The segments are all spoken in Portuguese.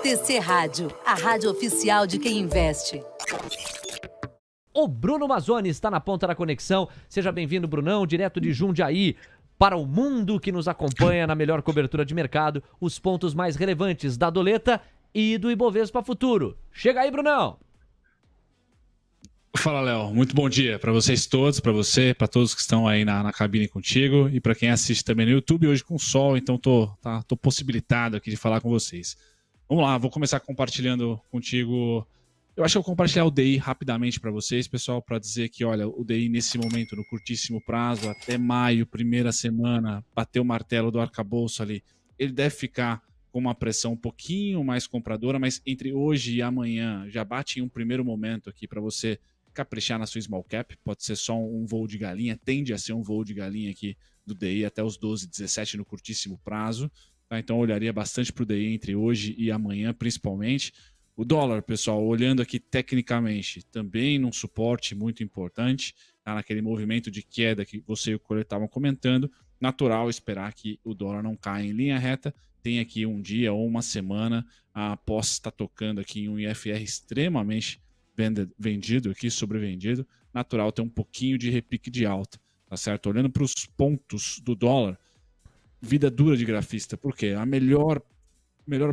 TC Rádio, a rádio oficial de quem investe. O Bruno Mazzoni está na ponta da conexão. Seja bem-vindo, Brunão, direto de Jundiaí, para o mundo que nos acompanha na melhor cobertura de mercado, os pontos mais relevantes da doleta e do Ibovespa Futuro. Chega aí, Brunão! Fala, Léo. Muito bom dia para vocês todos, para você, para todos que estão aí na cabine contigo e para quem assiste também no YouTube hoje com sol, então tô possibilitado aqui de falar com vocês. Vamos lá, vou começar compartilhando contigo. Eu acho que eu vou compartilhar o DI rapidamente para vocês, pessoal, para dizer que, olha, o DI nesse momento, no curtíssimo prazo, até maio, primeira semana, bateu o martelo do arcabouço ali, ele deve ficar com uma pressão um pouquinho mais compradora, mas entre hoje e amanhã já bate em um primeiro momento aqui para você caprichar na sua small cap, pode ser só um voo de galinha, tende a ser um voo de galinha aqui do DI até os 12,17 no curtíssimo prazo, tá? Então eu olharia bastante para o DI entre hoje e amanhã, principalmente. O dólar, pessoal, olhando aqui tecnicamente, também num suporte muito importante, tá? Naquele movimento de queda que você e o Coelho estavam comentando, natural esperar que o dólar não caia em linha reta, tem aqui um dia ou uma semana após estar tocando aqui em um IFR extremamente vendido aqui, sobrevendido, natural ter um pouquinho de repique de alta, tá certo? Olhando para os pontos do dólar, vida dura de grafista, porque a melhor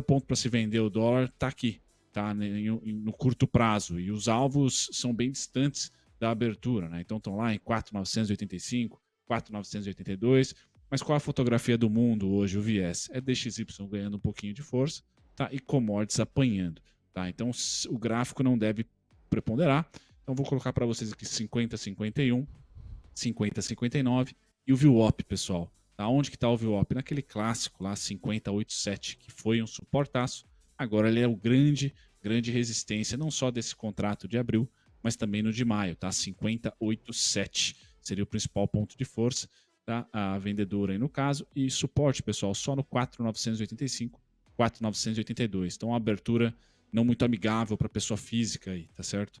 ponto para se vender o dólar está aqui, tá? No curto prazo, e os alvos são bem distantes da abertura, né? Então estão lá em 4.985, 4.982, mas qual a fotografia do mundo hoje, o viés? É DXY ganhando um pouquinho de força, tá? E commodities apanhando, tá? Então o gráfico não deve preponderar. Então vou colocar para vocês aqui 50,51, 50,59 e o VWAP, pessoal. Tá? Onde que está o VWAP? Naquele clássico lá, 50,87, que foi um suportaço. Agora ele é o grande resistência, não só desse contrato de abril, mas também no de maio, tá? 50,87 seria o principal ponto de força, tá? A vendedora aí no caso. E suporte, pessoal, só no 4,985, 4,982. Então, uma abertura não muito amigável para pessoa física aí, tá certo?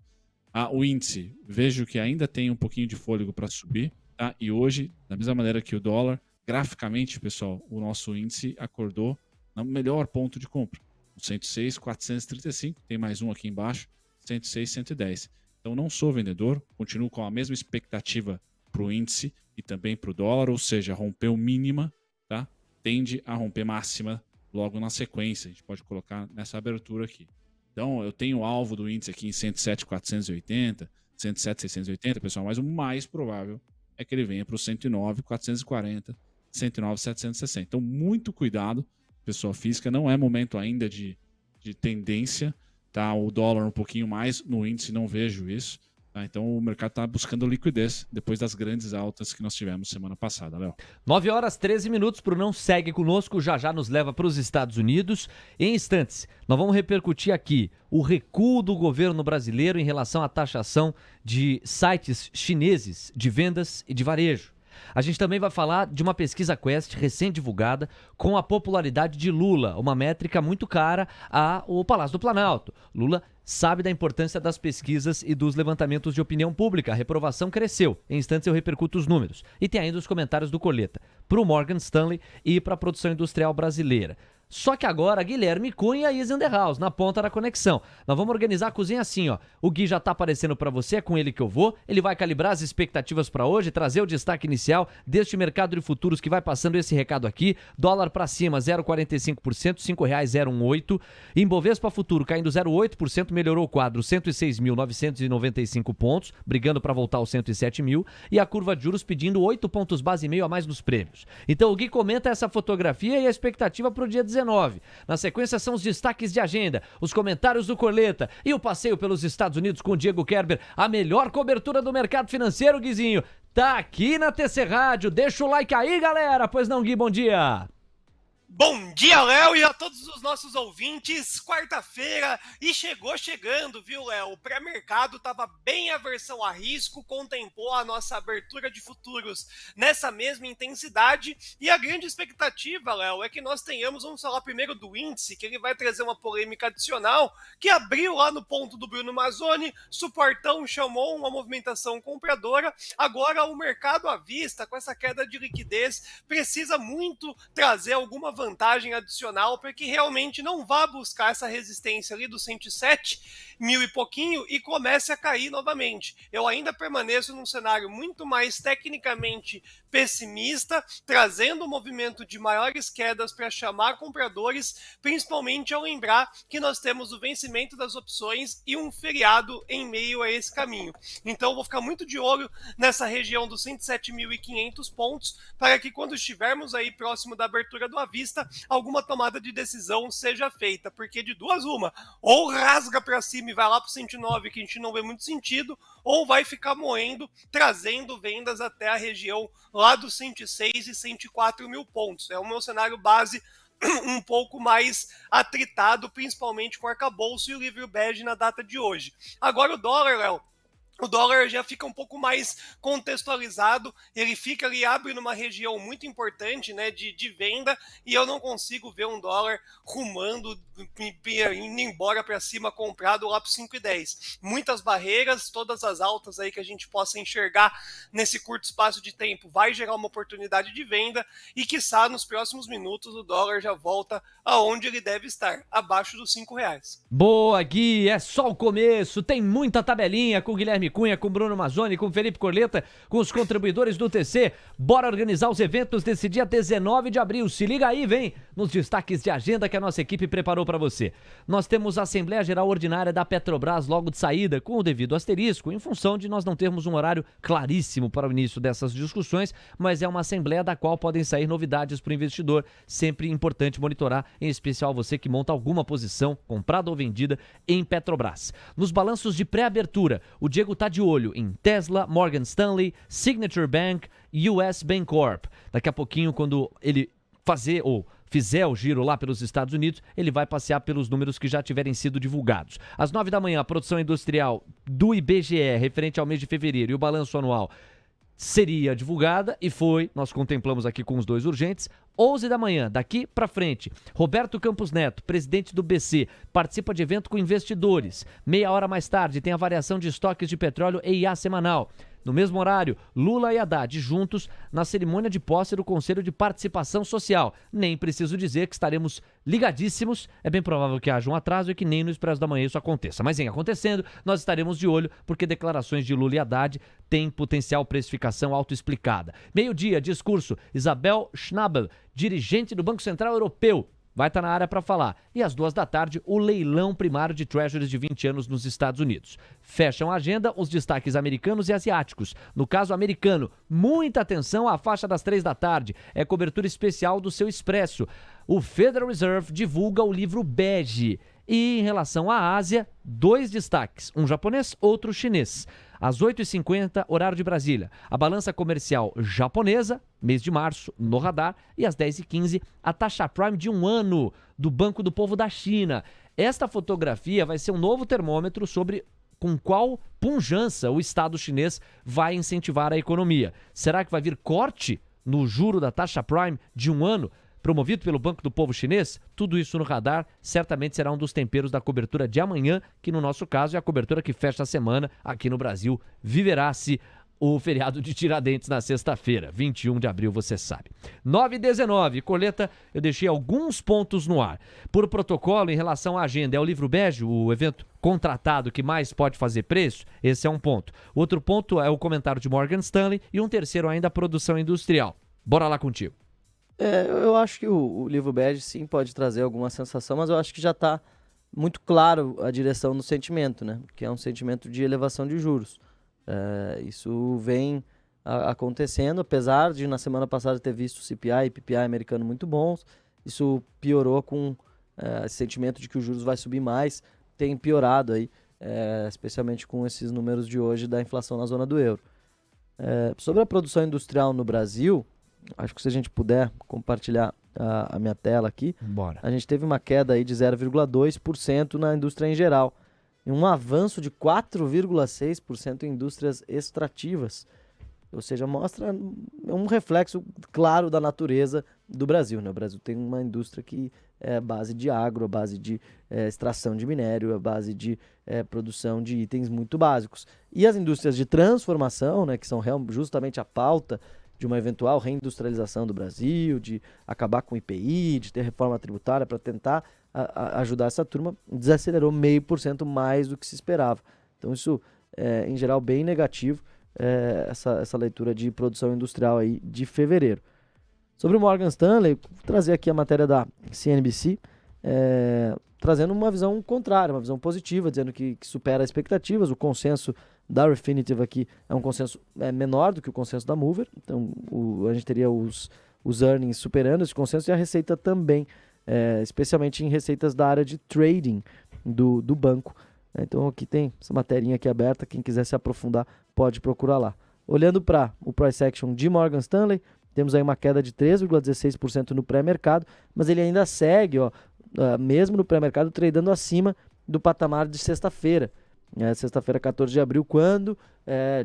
O índice, vejo que ainda tem um pouquinho de fôlego para subir, tá? E hoje, da mesma maneira que o dólar, graficamente, pessoal, o nosso índice acordou no melhor ponto de compra. O 106,435, tem mais um aqui embaixo, 106,110. Então não sou vendedor, continuo com a mesma expectativa para o índice e também para o dólar, ou seja, rompeu mínima, tá? Tende a romper máxima logo na sequência, a gente pode colocar nessa abertura aqui. Então, eu tenho o alvo do índice aqui em 107,480, 107,680, pessoal, mas o mais provável é que ele venha para o 109,440, 109,760. Então, muito cuidado, pessoa física, não é momento ainda de tendência, tá? O dólar um pouquinho mais, no índice não vejo isso. Tá? Então o mercado está buscando liquidez depois das grandes altas que nós tivemos semana passada, Léo. 9h13, Brunão segue conosco, já nos leva para os Estados Unidos. Em instantes, nós vamos repercutir aqui o recuo do governo brasileiro em relação à taxação de sites chineses de vendas e de varejo. A gente também vai falar de uma pesquisa Quest recém-divulgada com a popularidade de Lula, uma métrica muito cara ao Palácio do Planalto. Lula sabe da importância das pesquisas e dos levantamentos de opinião pública. A reprovação cresceu. Em instantes eu repercuto os números. E tem ainda os comentários do Coleta para o Morgan Stanley e para a produção industrial brasileira. Só que agora Guilherme Cunha e Is in the House, na ponta da conexão. Nós vamos organizar a cozinha assim, ó. O Gui já tá aparecendo para você, é com ele que eu vou. Ele vai calibrar as expectativas para hoje, trazer o destaque inicial deste mercado de futuros que vai passando esse recado aqui. Dólar para cima, 0,45%, R$ 5,018. Ibovespa Futuro caindo 0,8%, melhorou o quadro, 106.995 pontos, brigando para voltar aos 107 mil. E a curva de juros pedindo 8 pontos base e meio a mais nos prêmios. Então o Gui comenta essa fotografia e a expectativa para o dia 19. Na sequência são os destaques de agenda, os comentários do Corleta e o passeio pelos Estados Unidos com o Diego Kerber. A melhor cobertura do mercado financeiro, Guizinho, tá aqui na TC Rádio. Deixa o like aí, galera. Pois não, Gui, bom dia. Bom dia, Léo, e a todos os nossos ouvintes. Quarta-feira e chegando, viu, Léo? O pré-mercado estava bem aversão a risco, contemplou a nossa abertura de futuros nessa mesma intensidade. E a grande expectativa, Léo, é que nós tenhamos, vamos falar primeiro do índice, que ele vai trazer uma polêmica adicional, que abriu lá no ponto do Bruno Mazzoni, suportão chamou uma movimentação compradora. Agora o mercado à vista, com essa queda de liquidez, precisa muito trazer alguma vantagem adicional para que realmente não vá buscar essa resistência ali dos 107 mil e pouquinho e comece a cair novamente. Eu ainda permaneço num cenário muito mais tecnicamente pessimista, trazendo um movimento de maiores quedas para chamar compradores, principalmente ao lembrar que nós temos o vencimento das opções e um feriado em meio a esse caminho. Então, eu vou ficar muito de olho nessa região dos 107.500 pontos, para que quando estivermos aí próximo da abertura do à vista, alguma tomada de decisão seja feita, porque de duas uma, ou rasga para cima e vai lá para o 109, que a gente não vê muito sentido, ou vai ficar moendo, trazendo vendas até a região lá dos 106 e 104 mil pontos. É o meu cenário base um pouco mais atritado, principalmente com o arcabouço e o livro bege na data de hoje. Agora o dólar, Léo, o dólar já fica um pouco mais contextualizado, ele fica ali, abre numa região muito importante, né, de venda, e eu não consigo ver um dólar rumando, indo embora para cima, comprado lá para 5,10. Muitas barreiras, todas as altas aí que a gente possa enxergar nesse curto espaço de tempo vai gerar uma oportunidade de venda, e quiçá nos próximos minutos o dólar já volta aonde ele deve estar, abaixo dos R$5. Boa, Gui, é só o começo, tem muita tabelinha com o Guilherme Cunha, com o Bruno Mazzoni, com o Felipe Corleta, com os contribuidores do TC. Bora organizar os eventos desse dia 19 de abril. Se liga aí, vem nos destaques de agenda que a nossa equipe preparou para você. Nós temos a Assembleia Geral Ordinária da Petrobras logo de saída, com o devido asterisco, em função de nós não termos um horário claríssimo para o início dessas discussões, mas é uma assembleia da qual podem sair novidades para o investidor. Sempre importante monitorar, em especial você que monta alguma posição, comprada ou vendida, em Petrobras. Nos balanços de pré-abertura, o Diego está de olho em Tesla, Morgan Stanley, Signature Bank e US Bancorp. Daqui a pouquinho, quando ele fizer o giro lá pelos Estados Unidos, ele vai passear pelos números que já tiverem sido divulgados. Às 9 da manhã, a produção industrial do IBGE, referente ao mês de fevereiro, e o balanço anual seria divulgada e foi, nós contemplamos aqui com os dois urgentes. 11 da manhã, daqui para frente, Roberto Campos Neto, presidente do BC, participa de evento com investidores. Meia hora mais tarde tem a variação de estoques de petróleo EIA semanal. No mesmo horário, Lula e Haddad juntos na cerimônia de posse do Conselho de Participação Social. Nem preciso dizer que estaremos ligadíssimos. É bem provável que haja um atraso e que nem no Expresso da Manhã isso aconteça. Mas em acontecendo, nós estaremos de olho porque declarações de Lula e Haddad têm potencial precificação autoexplicada. Meio-dia, discurso, Isabel Schnabel, dirigente do Banco Central Europeu. Vai estar na área para falar. E às 2 da tarde, o leilão primário de Treasuries de 20 anos nos Estados Unidos. Fecham a agenda os destaques americanos e asiáticos. No caso americano, muita atenção à faixa das 3 da tarde. É cobertura especial do seu Expresso. O Federal Reserve divulga o livro bege. E em relação à Ásia, 2 destaques. Um japonês, outro chinês. Às 8h50, horário de Brasília, a balança comercial japonesa, mês de março, no radar, e às 10h15, a taxa Prime de 1 ano do Banco do Povo da China. Esta fotografia vai ser um novo termômetro sobre com qual pujança o Estado chinês vai incentivar a economia. Será que vai vir corte no juro da taxa Prime de 1 ano? Promovido pelo Banco do Povo Chinês? Tudo isso no radar certamente será um dos temperos da cobertura de amanhã, que no nosso caso é a cobertura que fecha a semana aqui no Brasil. Viverá-se o feriado de Tiradentes na sexta-feira, 21 de abril, você sabe. 9h19, Corleta, eu deixei alguns pontos no ar. Por protocolo, em relação à agenda, é o livro bege, o evento contratado que mais pode fazer preço? Esse é um ponto. Outro ponto é o comentário de Morgan Stanley e um terceiro ainda a produção industrial. Bora lá contigo. Eu acho que o livro bege sim pode trazer alguma sensação, mas eu acho que já está muito claro a direção do sentimento, né? Que é um sentimento de elevação de juros. Isso vem acontecendo, apesar de na semana passada ter visto CPI e PPI americano muito bons, isso piorou com esse sentimento de que os juros vai subir mais, tem piorado aí, especialmente com esses números de hoje da inflação na zona do euro. Sobre a produção industrial no Brasil, acho que se a gente puder compartilhar a minha tela aqui, Bora. A gente teve uma queda aí de 0,2% na indústria em geral e um avanço de 4,6% em indústrias extrativas. Ou seja, mostra um reflexo claro da natureza do Brasil, né? O Brasil tem uma indústria que é a base de agro, a base de extração de minério, a base de produção de itens muito básicos. E as indústrias de transformação, né, que são justamente a pauta de uma eventual reindustrialização do Brasil, de acabar com o IPI, de ter reforma tributária para tentar ajudar essa turma, desacelerou 0,5% mais do que se esperava. Então isso é, em geral, bem negativo, essa leitura de produção industrial aí de fevereiro. Sobre o Morgan Stanley, vou trazer aqui a matéria da CNBC, trazendo uma visão contrária, uma visão positiva, dizendo que supera as expectativas. O consenso da Refinitiv aqui é um consenso menor do que o consenso da Mover, então a gente teria os earnings superando esse consenso e a receita também, especialmente em receitas da área de trading do banco. Então aqui tem essa materinha aqui aberta, quem quiser se aprofundar pode procurar lá. Olhando para o price action de Morgan Stanley, temos aí uma queda de 3,16% no pré-mercado, mas ele ainda segue, mesmo no pré-mercado, tradando acima do patamar de sexta-feira. Sexta-feira, 14 de abril, quando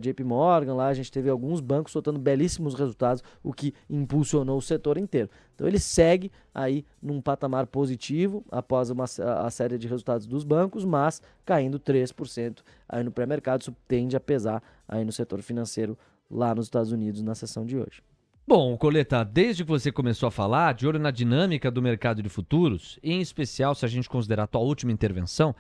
JP Morgan, lá a gente teve alguns bancos soltando belíssimos resultados, o que impulsionou o setor inteiro. Então ele segue aí num patamar positivo após a série de resultados dos bancos, mas caindo 3% aí no pré-mercado. Isso tende a pesar aí no setor financeiro lá nos Estados Unidos na sessão de hoje. Bom, Coleta, desde que você começou a falar, de olho na dinâmica do mercado de futuros, em especial se a gente considerar a tua última intervenção,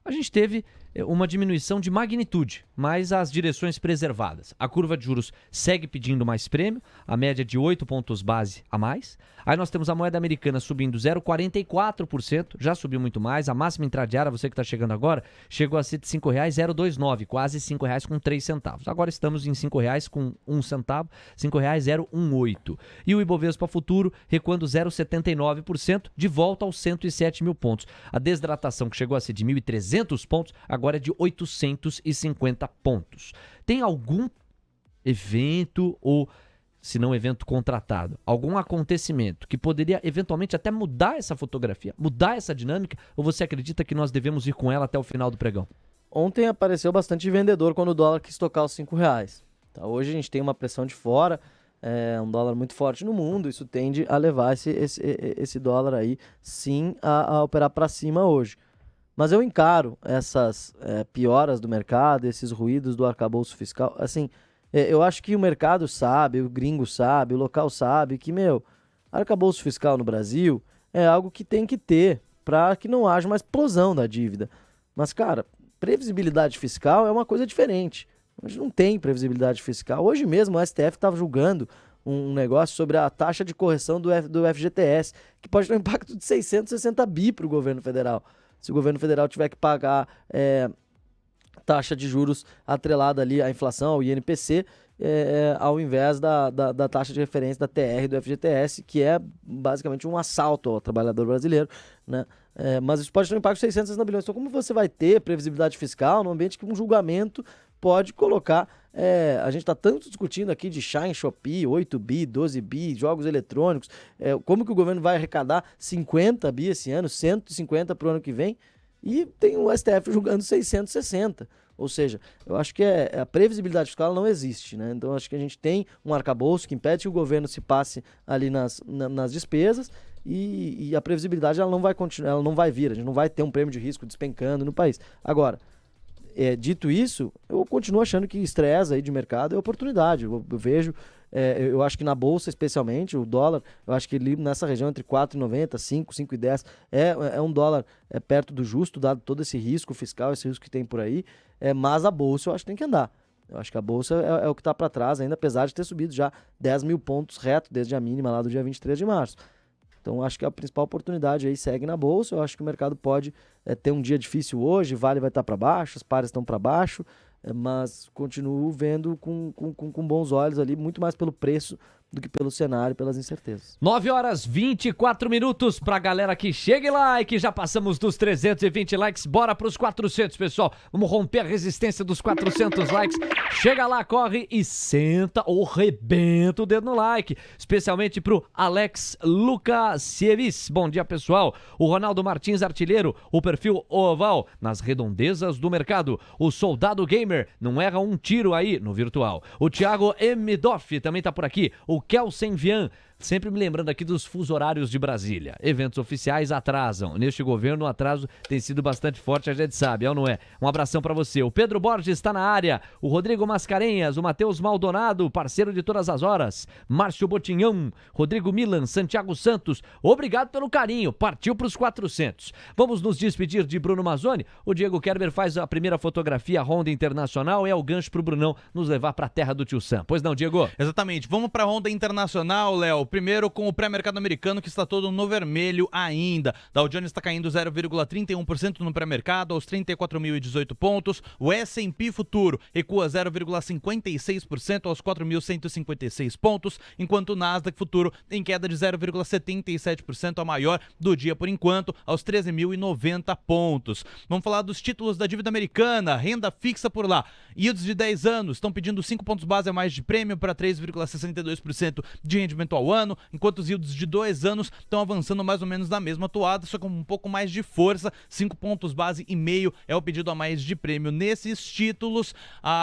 a gente teve uma diminuição de magnitude, mas as direções preservadas. A curva de juros segue pedindo mais prêmio, a média de 8 pontos base a mais. Aí nós temos a moeda americana subindo 0,44%, já subiu muito mais. A máxima intradiária, você que está chegando agora, chegou a ser de R$ 5,029, quase R$ 5,03. Agora estamos em R$ 5,01, R$ 5,018. E o Ibovespa futuro recuando 0,79%, de volta aos 107 mil pontos. A desidratação, que chegou a ser de 1.300 pontos, agora é de 850 pontos. Tem algum evento ou, se não evento contratado, algum acontecimento que poderia eventualmente até mudar essa fotografia, mudar essa dinâmica, ou você acredita que nós devemos ir com ela até o final do pregão? Ontem apareceu bastante vendedor quando o dólar quis tocar os R$5. Tá? Hoje a gente tem uma pressão de fora, um dólar muito forte no mundo, isso tende a levar esse dólar aí sim a operar para cima hoje. Mas eu encaro essas pioras do mercado, esses ruídos do arcabouço fiscal, assim, eu acho que o mercado sabe, o gringo sabe, o local sabe que, arcabouço fiscal no Brasil é algo que tem que ter para que não haja uma explosão da dívida. Mas, cara, previsibilidade fiscal é uma coisa diferente. A gente não tem previsibilidade fiscal. Hoje mesmo o STF estava julgando um negócio sobre a taxa de correção do FGTS, que pode ter um impacto de 660 bi para o governo federal. Se o governo federal tiver que pagar taxa de juros atrelada ali à inflação, ao INPC, ao invés da taxa de referência da TR do FGTS, que é basicamente um assalto ao trabalhador brasileiro, né? Mas isso pode ter um impacto de 660 bilhões. Então, como você vai ter previsibilidade fiscal no ambiente que um julgamento pode colocar? A gente está tanto discutindo aqui de Shine, Shopee, 8 bi, 12 bi, jogos eletrônicos, como que o governo vai arrecadar 50 bi esse ano, 150 para o ano que vem, e tem o STF julgando 660. Ou seja, eu acho que a previsibilidade fiscal não existe, né? Então, acho que a gente tem um arcabouço que impede que o governo se passe ali nas despesas, e a previsibilidade ela não vai continuar, ela não vai vir, a gente não vai ter um prêmio de risco despencando no país. Agora, dito isso, eu continuo achando que estresse aí de mercado é oportunidade. Eu vejo, eu acho que na Bolsa especialmente, o dólar, eu acho que ele nessa região entre 4,90, 5, 5,10 é um dólar perto do justo, dado todo esse risco fiscal, esse risco que tem por aí, mas a Bolsa eu acho que tem que andar. Eu acho que a Bolsa é o que está para trás ainda, apesar de ter subido já 10 mil pontos reto desde a mínima lá do dia 23 de março. Então, acho que a principal oportunidade aí segue na Bolsa. Eu acho que o mercado pode ter um dia difícil hoje, Vale vai estar para baixo, as pares estão para baixo, mas continuo vendo com bons olhos ali, muito mais pelo preço do que pelo cenário, pelas incertezas. 9h24 pra galera que chega e like, já passamos dos 320 likes, bora pros 400, pessoal, vamos romper a resistência dos 400 likes, chega lá, corre e senta ou rebenta o dedo no like, especialmente pro Alex Lukasievis, bom dia pessoal, o Ronaldo Martins Artilheiro, o perfil oval nas redondezas do mercado, o Soldado Gamer, não erra um tiro aí no virtual, o Thiago M. Doff também tá por aqui, o Kelsen Vian, Sempre me lembrando aqui dos fuso horários de Brasília. Eventos oficiais atrasam. Neste governo, o atraso tem sido bastante forte, a gente sabe, é ou não é? Um abração pra você. O Pedro Borges está na área. O Rodrigo Mascarenhas, o Matheus Maldonado, parceiro de todas as horas. Márcio Botinhão, Rodrigo Milan, Santiago Santos. Obrigado pelo carinho. Partiu pros 400. Vamos nos despedir de Bruno Mazzoni. O Diego Kerber faz a primeira fotografia Honda Internacional. É o gancho pro Brunão nos levar pra terra do Tio Sam. Pois não, Diego? Exatamente. Vamos pra Honda Internacional, Léo. Primeiro com o pré-mercado americano, que está todo no vermelho ainda. Dow Jones está caindo 0,31% no pré-mercado aos 34.018 pontos. O S&P futuro recua 0,56% aos 4.156 pontos, enquanto o Nasdaq futuro tem queda de 0,77%, a maior do dia por enquanto, aos 13.090 pontos. Vamos falar dos títulos da dívida americana, renda fixa por lá. Yields de 10 anos estão pedindo 5 pontos base a mais de prêmio para 3,62% de rendimento ao ano, enquanto os yields de 2 anos estão avançando mais ou menos na mesma toada, só com um pouco mais de força. 5 pontos base e meio é o pedido a mais de prêmio nesses títulos,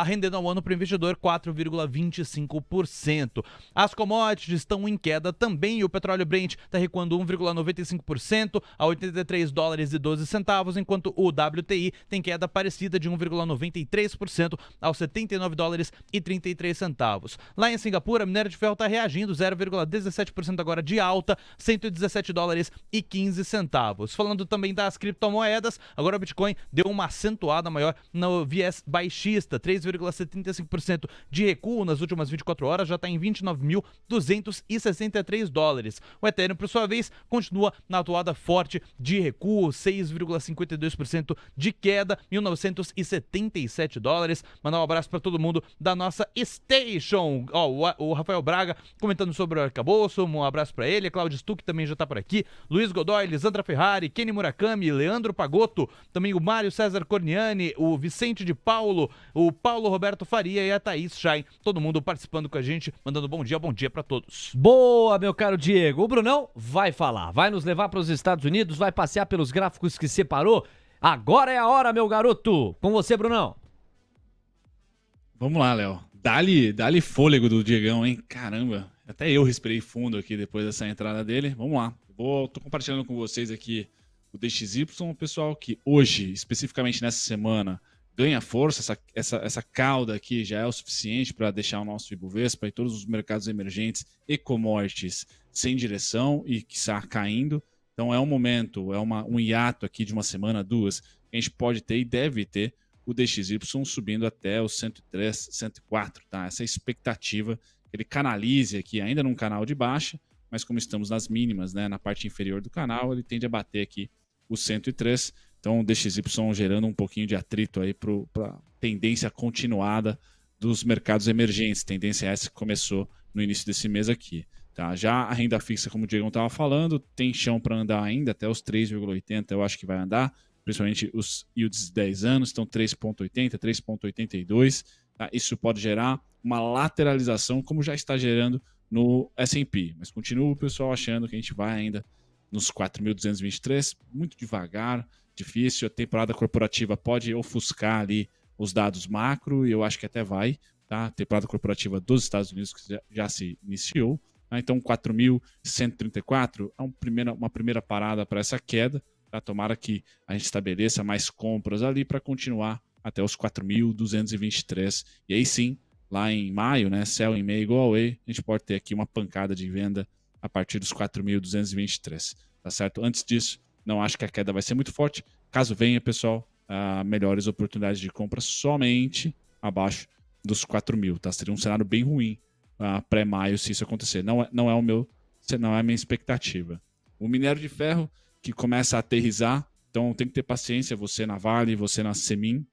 rendendo ao ano para o investidor 4,25%. As commodities estão em queda também, e o petróleo Brent está recuando 1,95% a $82,12, enquanto o WTI tem queda parecida de 1,93% aos $79,33. Lá em Singapura, a minério de ferro está reagindo 0,17% agora de alta, $117,15. Falando também das criptomoedas, agora o Bitcoin deu uma acentuada maior no viés baixista, 3,75% de recuo nas últimas 24 horas, já está em $29.263. O Ethereum, por sua vez, continua na atuada forte de recuo, 6,52% de queda, $1.977. Mandar um abraço para todo mundo da nossa Station. O Rafael Braga comentando sobre o arcabouço, um abraço para ele. Cláudio Stuck também já tá por aqui. Luiz Godoy, Lisandra Ferrari, Kenny Murakami, Leandro Pagotto, também o Mário César Corniani, o Vicente de Paulo, o Paulo Roberto Faria e a Thaís Schein. Todo mundo participando com a gente, mandando bom dia para todos. Boa, meu caro Diego. O Brunão vai falar, vai nos levar para os Estados Unidos, vai passear pelos gráficos que separou. Agora é a hora, meu garoto. Com você, Brunão. Vamos lá, Léo. Dá-lhe fôlego do Diegão, hein? Caramba, até eu respirei fundo aqui depois dessa entrada dele. Vamos lá. Tô compartilhando com vocês aqui o DXY, pessoal, que hoje, especificamente nessa semana, ganha força. Essa cauda aqui já é o suficiente para deixar o nosso Ibovespa e todos os mercados emergentes e commodities sem direção e, quiçá, caindo. Então é um momento, um hiato aqui de uma semana, duas, que a gente pode ter e deve ter o DXY subindo até os 103, 104, tá? Essa é a expectativa que ele canalize aqui, ainda num canal de baixa, mas como estamos nas mínimas, né, na parte inferior do canal, ele tende a bater aqui o 103. Então o DXY gerando um pouquinho de atrito aí para a tendência continuada dos mercados emergentes, tendência essa que começou no início desse mês aqui. Tá? Já a renda fixa, como o Diego estava falando, tem chão para andar ainda, até os 3,80 eu acho que vai andar, principalmente os yields de 10 anos, estão 3,80, 3,82. Tá? Isso pode gerar uma lateralização, como já está gerando no S&P. Mas continua o pessoal achando que a gente vai ainda nos 4.223, muito devagar, difícil. A temporada corporativa pode ofuscar ali os dados macro, e eu acho que até vai. Tá? A temporada corporativa dos Estados Unidos que já se iniciou. Tá? Então 4.134 é uma primeira parada para essa queda. Tá? Tomara que a gente estabeleça mais compras ali para continuar até os 4.223. E aí sim, lá em maio, né, sell em May, go away, a gente pode ter aqui uma pancada de venda a partir dos 4.223. Tá certo? Antes disso, não acho que a queda vai ser muito forte. Caso venha, pessoal, melhores oportunidades de compra somente abaixo dos 4.000. Tá? Seria um cenário bem ruim pré-maio se isso acontecer. Não é a minha expectativa. O minério de ferro que começa a aterrissar, então tem que ter paciência, você na Vale, você na Semin,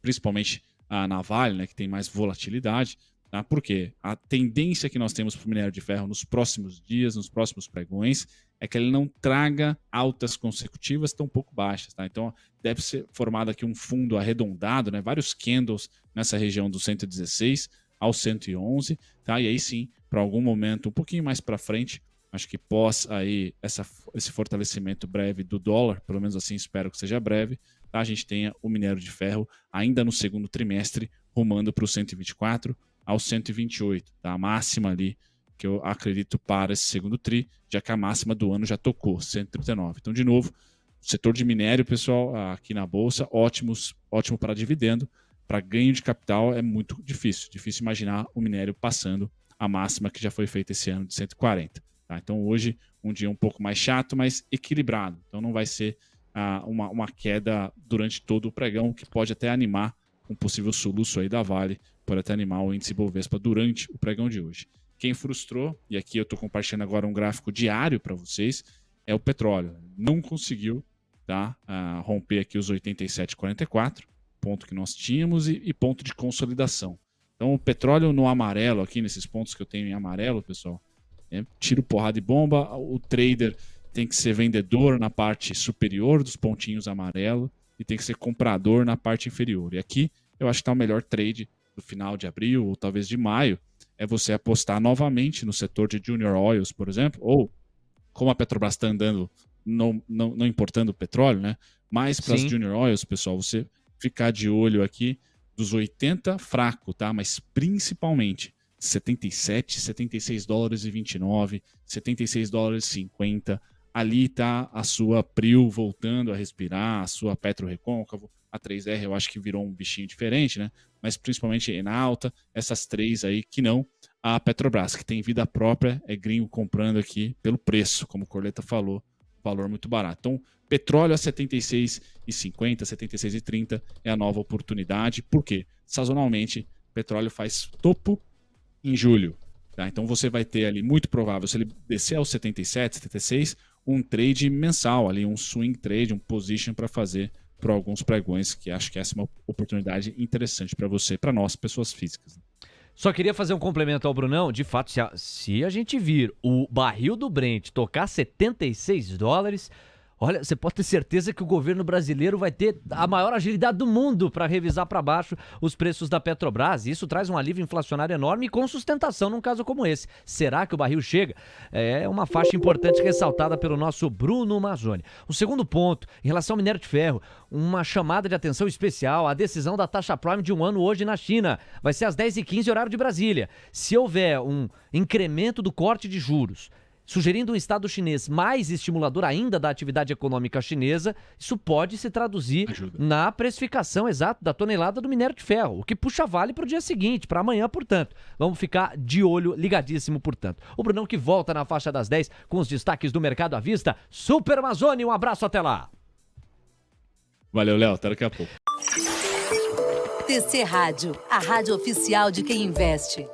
principalmente na Vale, né, que tem mais volatilidade. Tá? Por quê? A tendência que nós temos para o minério de ferro nos próximos dias, nos próximos pregões, é que ele não traga altas consecutivas tão pouco baixas. Tá? Então deve ser formado aqui um fundo arredondado, né, vários candles nessa região do 116 ao 111, tá? E aí sim, para algum momento um pouquinho mais para frente, acho que pós aí esse fortalecimento breve do dólar, pelo menos assim espero que seja breve, tá? A gente tenha o minério de ferro ainda no segundo trimestre rumando para o 124 ao 128, tá? A máxima ali que eu acredito para esse segundo TRI, já que a máxima do ano já tocou, 139. Então, de novo, o setor de minério, pessoal, aqui na Bolsa, ótimo para dividendo. Para ganho de capital é muito difícil imaginar o minério passando a máxima que já foi feita esse ano de 140. Tá? Então, hoje, um dia um pouco mais chato, mas equilibrado. Então, não vai ser uma queda durante todo o pregão, que pode até animar um possível soluço aí da Vale, pode até animar o índice Bovespa durante o pregão de hoje. Quem frustrou, e aqui eu estou compartilhando agora um gráfico diário para vocês, é o petróleo. Não conseguiu, tá, romper aqui os 87,44, ponto que nós tínhamos, e ponto de consolidação. Então o petróleo no amarelo, aqui nesses pontos que eu tenho em amarelo, pessoal, tiro, porrada e bomba. O trader tem que ser vendedor na parte superior dos pontinhos amarelo e tem que ser comprador na parte inferior. E aqui eu acho que está o melhor trade do final de abril ou talvez de maio, é você apostar novamente no setor de Junior Oils, por exemplo, ou como a Petrobras está andando, não importando petróleo, né? Mais para as Junior Oils, pessoal, você ficar de olho aqui dos 80 fraco, tá? Mas principalmente 77, 76 dólares e 29, 76 dólares e 50. Ali está a sua Prio voltando a respirar, a sua Petro Recôncavo, a 3R eu acho que virou um bichinho diferente, né? Mas principalmente em alta, essas três aí que não. A Petrobras, que tem vida própria, é gringo comprando aqui pelo preço, como o Corleta falou, valor muito barato. Então, petróleo a 76,50, 76,30 é a nova oportunidade. Por quê? Sazonalmente, petróleo faz topo em julho. Tá? Então, você vai ter ali, muito provável, se ele descer aos 77, 76, um trade mensal, ali, um swing trade, um position para fazer para alguns pregões, que acho que essa é uma oportunidade interessante para você, para nós, pessoas físicas. Só queria fazer um complemento ao Brunão. De fato, se a gente vir o barril do Brent tocar 76 dólares, olha, você pode ter certeza que o governo brasileiro vai ter a maior agilidade do mundo para revisar para baixo os preços da Petrobras. Isso traz um alívio inflacionário enorme e com sustentação num caso como esse. Será que o barril chega? É uma faixa importante ressaltada pelo nosso Bruno Mazzoni. O segundo ponto, em relação ao minério de ferro, uma chamada de atenção especial, a decisão da taxa Prime de 1 ano hoje na China. Vai ser às 10h15, horário de Brasília. Se houver um incremento do corte de juros, sugerindo um Estado chinês mais estimulador ainda da atividade econômica chinesa, isso pode se traduzir na precificação exata da tonelada do minério de ferro, o que puxa Vale para o dia seguinte, para amanhã, portanto. Vamos ficar de olho, ligadíssimo, portanto. O Brunão que volta na faixa das 10 com os destaques do mercado à vista. Super Mazzoni, um abraço, até lá. Valeu, Léo, até daqui a pouco. TC Rádio, a rádio oficial de quem investe.